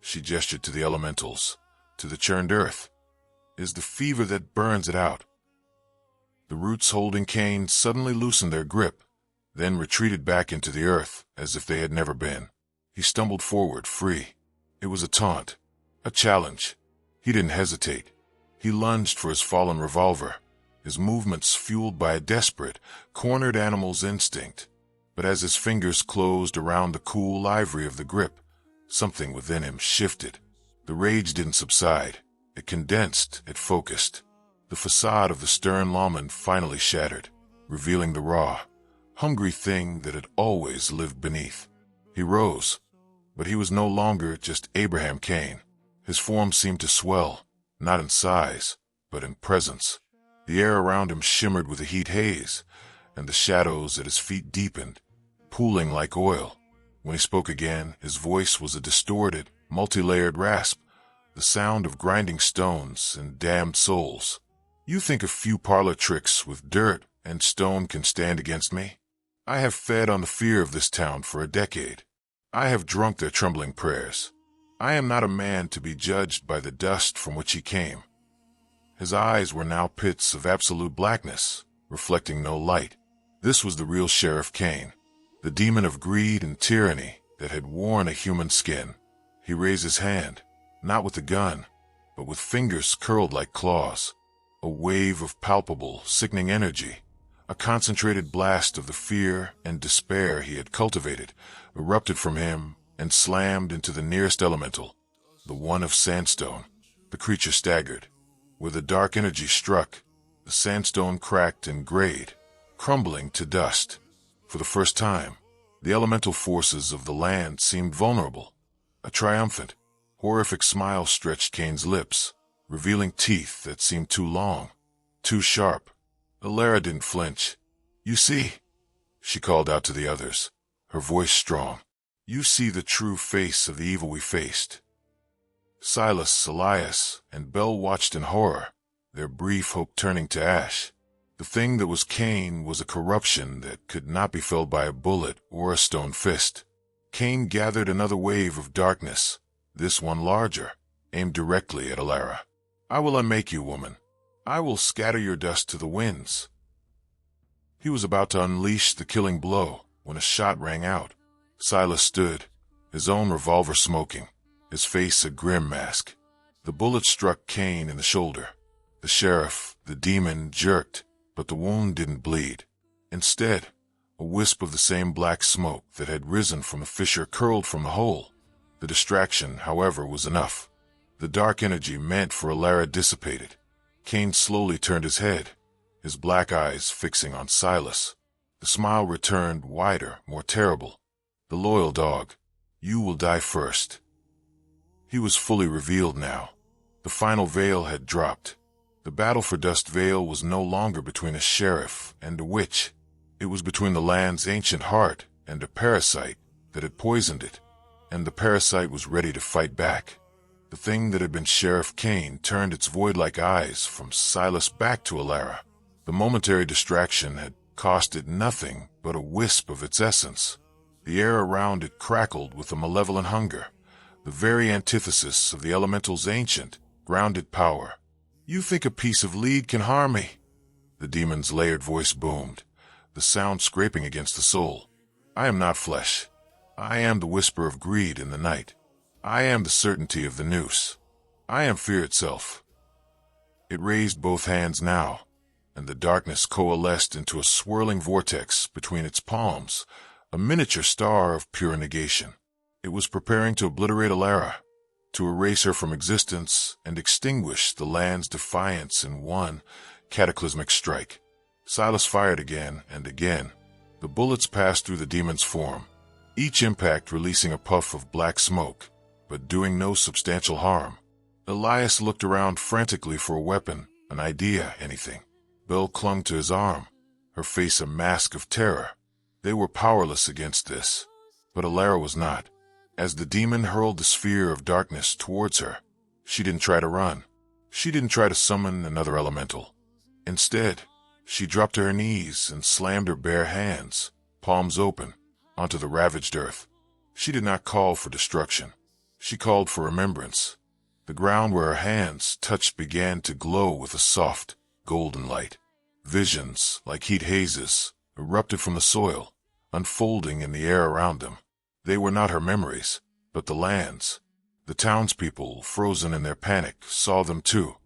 she gestured to the elementals, to the churned earth, is the fever that burns it out. The roots holding Cain suddenly loosened their grip, then retreated back into the earth as if they had never been. He stumbled forward, free. It was a taunt, a challenge. He didn't hesitate. He lunged for his fallen revolver, his movements fueled by a desperate, cornered animal's instinct. But as his fingers closed around the cool ivory of the grip, something within him shifted. The rage didn't subside. It condensed, it focused. The facade of the stern lawman finally shattered, revealing the raw, hungry thing that had always lived beneath. He rose, but he was no longer just Abraham Cain. His form seemed to swell, not in size, but in presence. The air around him shimmered with a heat haze, and the shadows at his feet deepened, pooling like oil. When he spoke again, his voice was a distorted, multi-layered rasp, the sound of grinding stones and damned souls. You think a few parlor tricks with dirt and stone can stand against me? I have fed on the fear of this town for a decade. I have drunk their trembling prayers. I am not a man to be judged by the dust from which he came. His eyes were now pits of absolute blackness, reflecting no light. This was the real Sheriff Cain, the demon of greed and tyranny that had worn a human skin. He raised his hand, not with a gun, but with fingers curled like claws. A wave of palpable, sickening energy, a concentrated blast of the fear and despair he had cultivated, erupted from him and slammed into the nearest elemental, the one of sandstone. The creature staggered. Where the dark energy struck, the sandstone cracked and grayed, crumbling to dust. For the first time, the elemental forces of the land seemed vulnerable. A triumphant, horrific smile stretched Cain's lips, revealing teeth that seemed too long, too sharp. Elara didn't flinch. You see, she called out to the others, her voice strong. You see the true face of the evil we faced. Silas, Elias, and Bell watched in horror, their brief hope turning to ash. The thing that was Cain was a corruption that could not be felled by a bullet or a stone fist. Cain gathered another wave of darkness, this one larger, aimed directly at Elara. I will unmake you, woman. I will scatter your dust to the winds. He was about to unleash the killing blow when a shot rang out. Silas stood, his own revolver smoking, his face a grim mask. The bullet struck Cain in the shoulder. The sheriff, the demon, jerked, but the wound didn't bleed. Instead, a wisp of the same black smoke that had risen from the fissure curled from the hole. The distraction, however, was enough. The dark energy meant for Elara dissipated. Cain slowly turned his head, his black eyes fixing on Silas. The smile returned, wider, more terrible. The loyal dog, you will die first. He was fully revealed now. The final veil had dropped. The battle for Dustvale was no longer between a sheriff and a witch. It was between the land's ancient heart and a parasite that had poisoned it. And the parasite was ready to fight back. The thing that had been Sheriff Cain turned its void-like eyes from Silas back to Elara. The momentary distraction had cost it nothing but a wisp of its essence. The air around it crackled with a malevolent hunger, the very antithesis of the elemental's ancient, grounded power. You think a piece of lead can harm me? The demon's layered voice boomed, the sound scraping against the soul. I am not flesh. I am the whisper of greed in the night. I am the certainty of the noose. I am fear itself. It raised both hands now, and the darkness coalesced into a swirling vortex between its palms, a miniature star of pure negation. It was preparing to obliterate Elara, to erase her from existence and extinguish the land's defiance in one cataclysmic strike. Silas fired again and again. The bullets passed through the demon's form, each impact releasing a puff of black smoke, but doing no substantial harm. Elias looked around frantically for a weapon, an idea, anything. Belle clung to his arm, her face a mask of terror. They were powerless against this, but Elara was not. As the demon hurled the sphere of darkness towards her, she didn't try to run. She didn't try to summon another elemental. Instead, she dropped to her knees and slammed her bare hands, palms open, onto the ravaged earth. She did not call for destruction. She called for remembrance. The ground where her hands touched began to glow with a soft, golden light. Visions, like heat hazes, erupted from the soil, unfolding in the air around them. They were not her memories, but the land's. The townspeople, frozen in their panic, saw them too.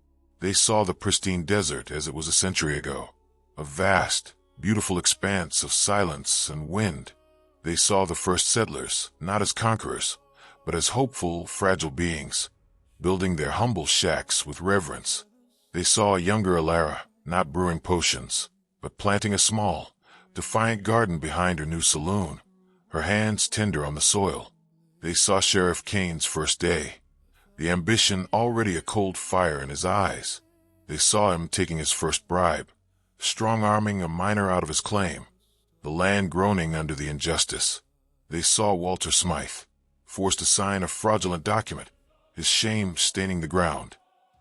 They saw the pristine desert as it was a century ago, a vast, beautiful expanse of silence and wind. They saw the first settlers, not as conquerors, but as hopeful, fragile beings, building their humble shacks with reverence. They saw a younger Elara, not brewing potions, but planting a small, defiant garden behind her new saloon, her hands tender on the soil. They saw Sheriff Kane's first day, the ambition already a cold fire in his eyes. They saw him taking his first bribe, strong-arming a miner out of his claim, the land groaning under the injustice. They saw Walter Smythe, forced to sign a fraudulent document, his shame staining the ground.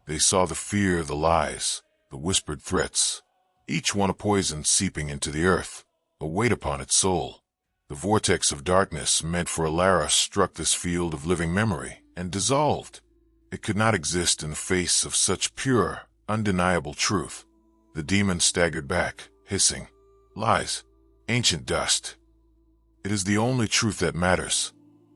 They saw the fear, the lies, the whispered threats, each one a poison seeping into the earth, a weight upon its soul. The vortex of darkness meant for Elara struck this field of living memory and dissolved. It could not exist in the face of such pure, undeniable truth. The demon staggered back, hissing, "Lies, ancient dust." "It is the only truth that matters,"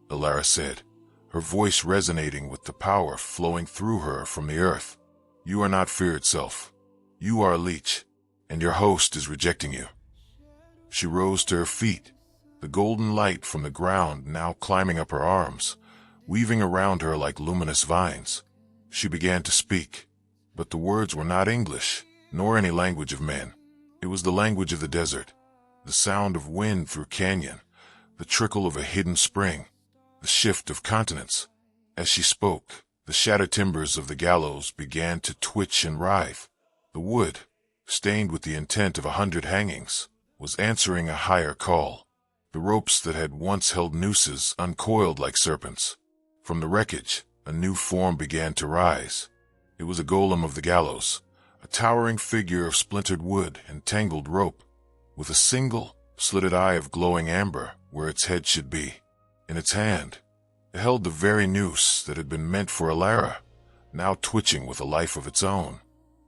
Elara said, her voice resonating with the power flowing through her from the earth. "You are not fear itself. You are a leech, and your host is rejecting you." She rose to her feet, the golden light from the ground now climbing up her arms, weaving around her like luminous vines. She began to speak, but the words were not English, nor any language of men. It was the language of the desert, the sound of wind through canyon, the trickle of a hidden spring, the shift of continents. As she spoke, the shattered timbers of the gallows began to twitch and writhe. The wood, stained with the intent of 100 hangings, was answering a higher call. The ropes that had once held nooses uncoiled like serpents. From the wreckage, a new form began to rise. It was a golem of the gallows, a towering figure of splintered wood and tangled rope, with a single, slitted eye of glowing amber where its head should be. In its hand, it held the very noose that had been meant for Elara, now twitching with a life of its own.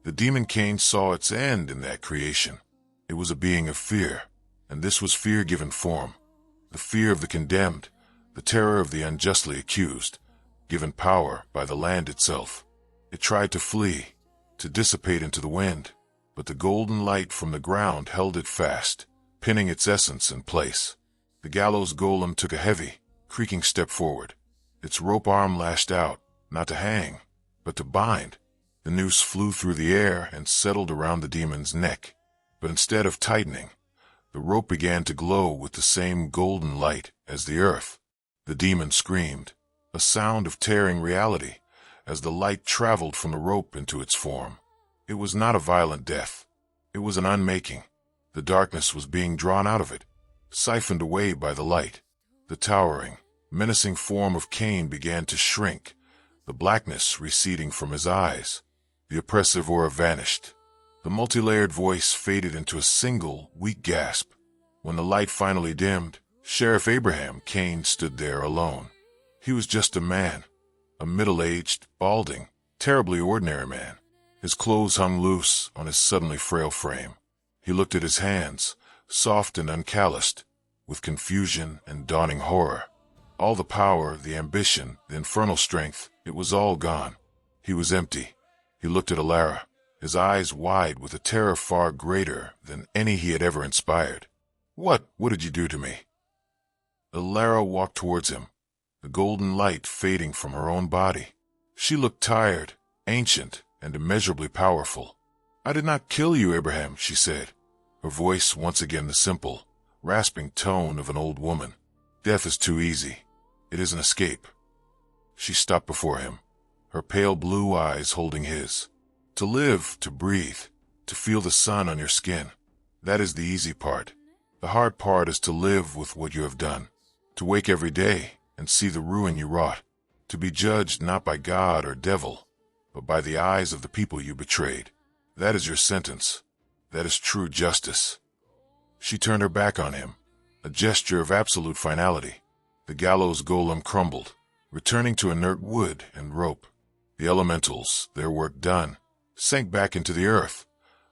The demon Cain saw its end in that creation. It was a being of fear, and this was fear given form. The fear of the condemned, the terror of the unjustly accused, given power by the land itself. It tried to flee, to dissipate into the wind, but the golden light from the ground held it fast, pinning its essence in place. The gallows golem took a heavy, creaking step forward. Its rope arm lashed out, not to hang, but to bind. The noose flew through the air and settled around the demon's neck. But instead of tightening, the rope began to glow with the same golden light as the earth. The demon screamed, a sound of tearing reality, as the light traveled from the rope into its form. It was not a violent death. It was an unmaking. The darkness was being drawn out of it, siphoned away by the light. The towering, menacing form of Cain began to shrink, the blackness receding from his eyes. The oppressive aura vanished. The multi-layered voice faded into a single, weak gasp. When the light finally dimmed, Sheriff Abraham Cain stood there alone. He was just a man, a middle-aged, balding, terribly ordinary man. His clothes hung loose on his suddenly frail frame. He looked at his hands, soft and uncalloused, with confusion and dawning horror. All the power, the ambition, the infernal strength, it was all gone. He was empty. He looked at Elara, his eyes wide with a terror far greater than any he had ever inspired. What did you do to me?" Elara walked towards him, the golden light fading from her own body. She looked tired, ancient, and immeasurably powerful. "I did not kill you, Abraham," she said, her voice once again the simple, rasping tone of an old woman. "Death is too easy. It is an escape." She stopped before him, her pale blue eyes holding his. "To live, to breathe, to feel the sun on your skin, that is the easy part. The hard part is to live with what you have done, to wake every day and see the ruin you wrought, to be judged not by God or devil, but by the eyes of the people you betrayed. That is your sentence. That is true justice." She turned her back on him, a gesture of absolute finality. The gallows golem crumbled, returning to inert wood and rope. The elementals, their work done, sank back into the earth,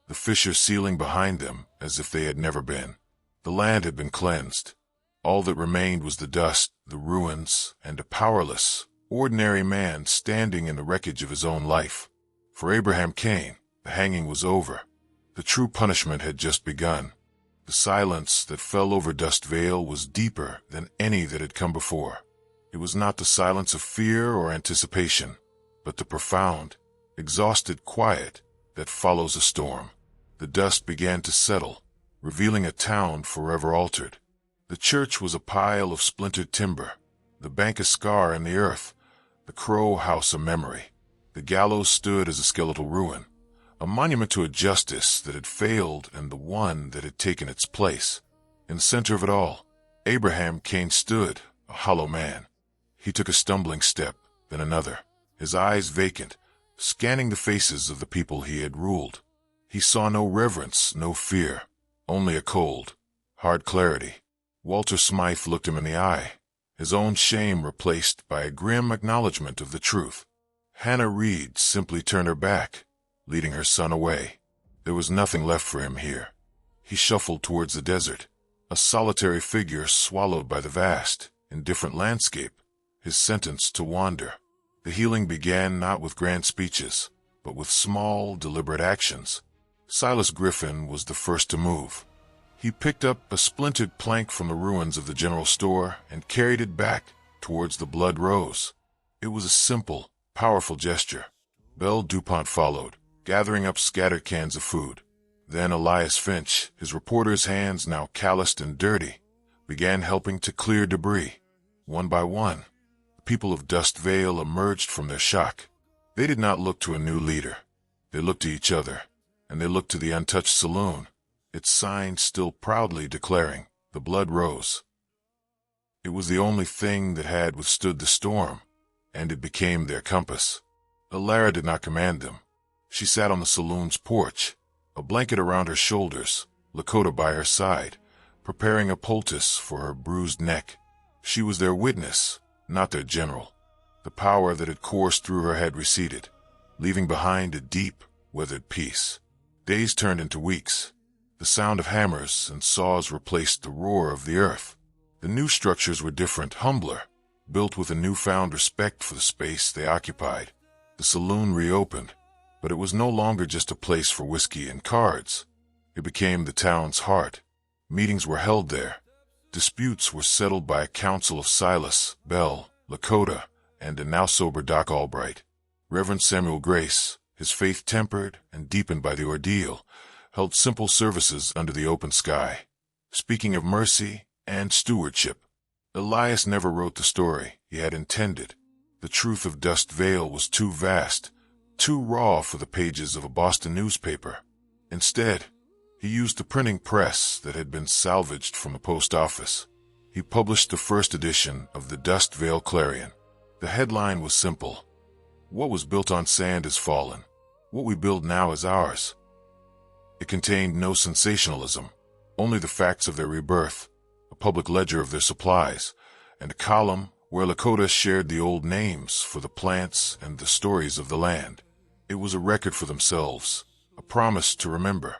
the fissure sealing behind them as if they had never been. The land had been cleansed. All that remained was the dust, the ruins, and a powerless, ordinary man standing in the wreckage of his own life. For Abraham Cain, the hanging was over. The true punishment had just begun. The silence that fell over Dustvale was deeper than any that had come before. It was not the silence of fear or anticipation, but the profound, exhausted quiet that follows a storm. The dust began to settle, revealing a town forever altered. The church was a pile of splintered timber, the bank a scar in the earth, the crow house a memory. The gallows stood as a skeletal ruin, a monument to a justice that had failed and the one that had taken its place. In the center of it all, Abraham Cain stood, a hollow man. He took a stumbling step, then another, his eyes vacant, scanning the faces of the people he had ruled. He saw no reverence, no fear, only a cold, hard clarity. Walter Smythe looked him in the eye, his own shame replaced by a grim acknowledgement of the truth. Hannah Reed simply turned her back, leading her son away. There was nothing left for him here. He shuffled towards the desert, a solitary figure swallowed by the vast, indifferent landscape, his sentence to wander. The healing began not with grand speeches, but with small, deliberate actions. Silas Griffin was the first to move. He picked up a splintered plank from the ruins of the general store and carried it back towards the blood rose. It was a simple, powerful gesture. Belle DuPont followed, gathering up scattered cans of food. Then Elias Finch, his reporter's hands now calloused and dirty, began helping to clear debris. One by one, the people of Dustvale emerged from their shock. They did not look to a new leader. They looked to each other, and they looked to the untouched saloon, its sign still proudly declaring, "The Blood Rose." It was the only thing that had withstood the storm, and it became their compass. Elara did not command them. She sat on the saloon's porch, a blanket around her shoulders, Lakota by her side, preparing a poultice for her bruised neck. She was their witness, not their general. The power that had coursed through her had receded, leaving behind a deep, weathered peace. Days turned into weeks. The sound of hammers and saws replaced the roar of the earth. The new structures were different, humbler, built with a newfound respect for the space they occupied. The saloon reopened, but it was no longer just a place for whiskey and cards. It became the town's heart. Meetings were held there. Disputes were settled by a council of Silas, Belle, Lakota, and a now-sober Doc Albright. Reverend Samuel Grace, his faith tempered and deepened by the ordeal, held simple services under the open sky, speaking of mercy and stewardship. Elias never wrote the story he had intended. The truth of Dustvale was too vast, too raw for the pages of a Boston newspaper. Instead, he used the printing press that had been salvaged from the post office. He published the first edition of the Dustvale Clarion. The headline was simple: "What was built on sand is fallen. What we build now is ours." It contained no sensationalism, only the facts of their rebirth, a public ledger of their supplies, and a column where Lakota shared the old names for the plants and the stories of the land. It was a record for themselves, a promise to remember.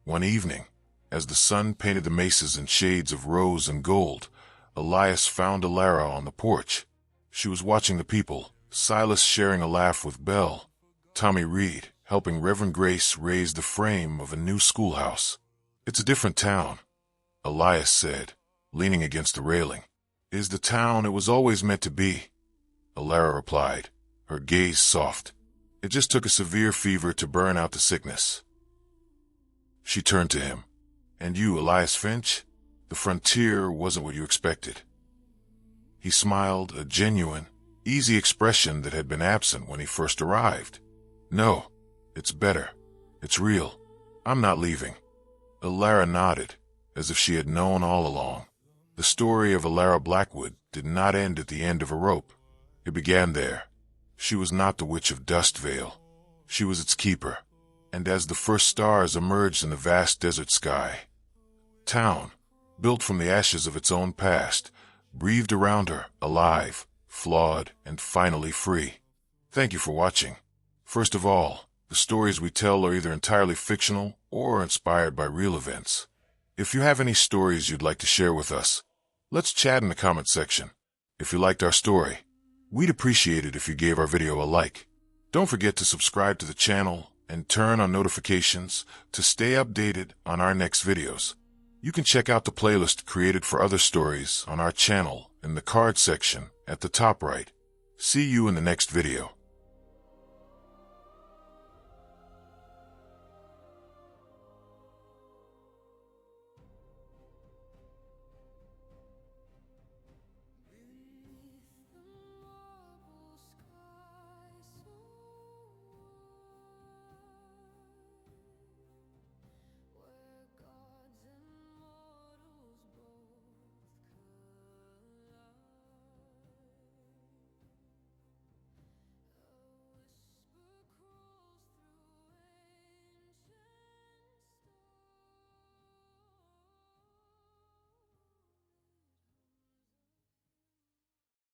One evening, as the sun painted the mesas in shades of rose and gold, Elias found Elara on the porch. She was watching the people, Silas sharing a laugh with Belle, Tommy Reed helping Reverend Grace raise the frame of a new schoolhouse. "It's a different town," Elias said, leaning against the railing. "It is the town it was always meant to be," Elara replied, her gaze soft. "It just took a severe fever to burn out the sickness." She turned to him. "And you, Elias Finch? The frontier wasn't what you expected." He smiled, a genuine, easy expression that had been absent when he first arrived. "No, it's better. It's real. I'm not leaving." Elara nodded, as if she had known all along. The story of Elara Blackwood did not end at the end of a rope. It began there. She was not the witch of Dustvale. she was its keeper. And as the first stars emerged in the vast desert sky, town, built from the ashes of its own past, breathed around her, alive, flawed, and finally free. Thank you for watching. First of all, the stories we tell are either entirely fictional or inspired by real events. If you have any stories you'd like to share with us, let's chat in the comment section. If you liked our story, we'd appreciate it if you gave our video a like. Don't forget to subscribe to the channel and turn on notifications to stay updated on our next videos. You can check out the playlist created for other stories on our channel in the card section at the top right. See you in the next video.